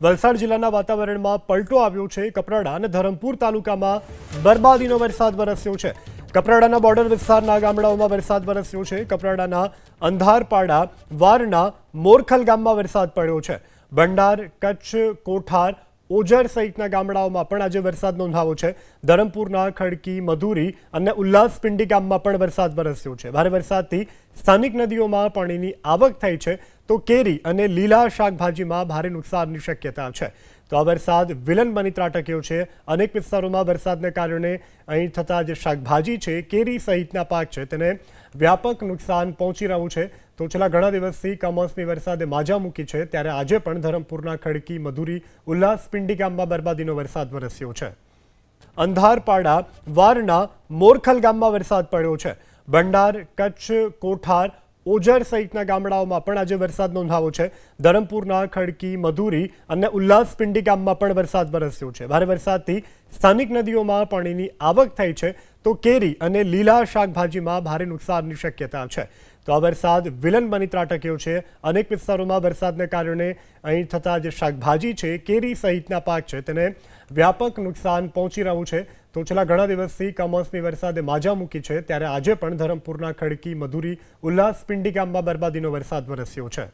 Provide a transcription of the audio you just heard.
વલસાડ જિલ્લાના વાતાવરણમાં પલટો આવ્યો છે। કપરાડા અને ધરમપુર તાલુકામાં બરબાદીનો વરસાદ વરસ્યો છે। કપરાડાના બોર્ડર વિસ્તારના ગામડાઓમાં વરસાદ વરસ્યો છે। કપરાડાના અંધારપાડા વારના મોરખલ ગામમાં વરસાદ પડ્યો છે। ભંડાર, કચ્છ, કોઠાર, ઓજર સહિતના ગામડાઓમાં પણ આજે વરસાદ નોંધાયો છે। ધરમપુરના ખડકી, મધુરી અને ઉલ્લાસપિંડી ગામમાં પણ વરસાદ વરસ્યો છે। ભારે વરસાદથી સ્થાનિક નદીઓમાં પાણીની આવક થઈ છે, તો કેરી અને લીલા શાકભાજીમાં ભારે નુકસાનની શક્યતા છે। તો આ વરસાદ વિલન બની ત્રાટક્યો છે। અનેક વિસ્તારોમાં વરસાદને કારણે અહીં થતા જે શાકભાજી છે, કેરી સહિતના પાક છે, તેને વ્યાપક નુકસાન પહોંચી રહ્યું છે। તો છેલ્લા ઘણા દિવસથી કમોસમી વરસાદે માજા મૂકી છે, ત્યારે આજે પણ ધરમપુરના ખડકી, મધુરી, ઉલ્લાસપિંડી ગામમાં બરબાદીનો વરસાદ વરસ્યો છે। અંધારપાડા વારના મોરખલ ગામમાં વરસાદ પડ્યો છે। ભંડાર, કચ્છ, કોઠાર, ઓજર સહિતના ગામડાઓમાં પણ આજે વરસાદ નોંધાયો છે। ધરમપુરના ખડકી, મધુરી અને ઉલ્લાસપિંડી ગામમાં પણ વરસાદ વરસ્યો છે। ભારે વરસાદથી સ્થાનિક નદીઓમાં પાણીની આવક થઈ છે, તો કેરી અને લીલા શાકભાજીમાં ભારે નુકસાનની શક્યતા છે। તો આ વરસાદ વિલન બની ત્રાટક્યો છે। અનેક વિસ્તારોમાં વરસાદને કારણે અહીં થતા જે શાકભાજી છે, કેરી સહિતના પાક છે, તેને વ્યાપક નુકસાન પહોંચી રહ્યું છે। તો છેલ્લા ઘણા દિવસથી કમોસમી વરસાદે માજા મૂકી છે, ત્યારે આજે પણ ધરમપુરના ખડકી, મધુરી, ઉલ્લાસપિંડી ગામમાં બરબાદીનો વરસાદ વરસ્યો છે।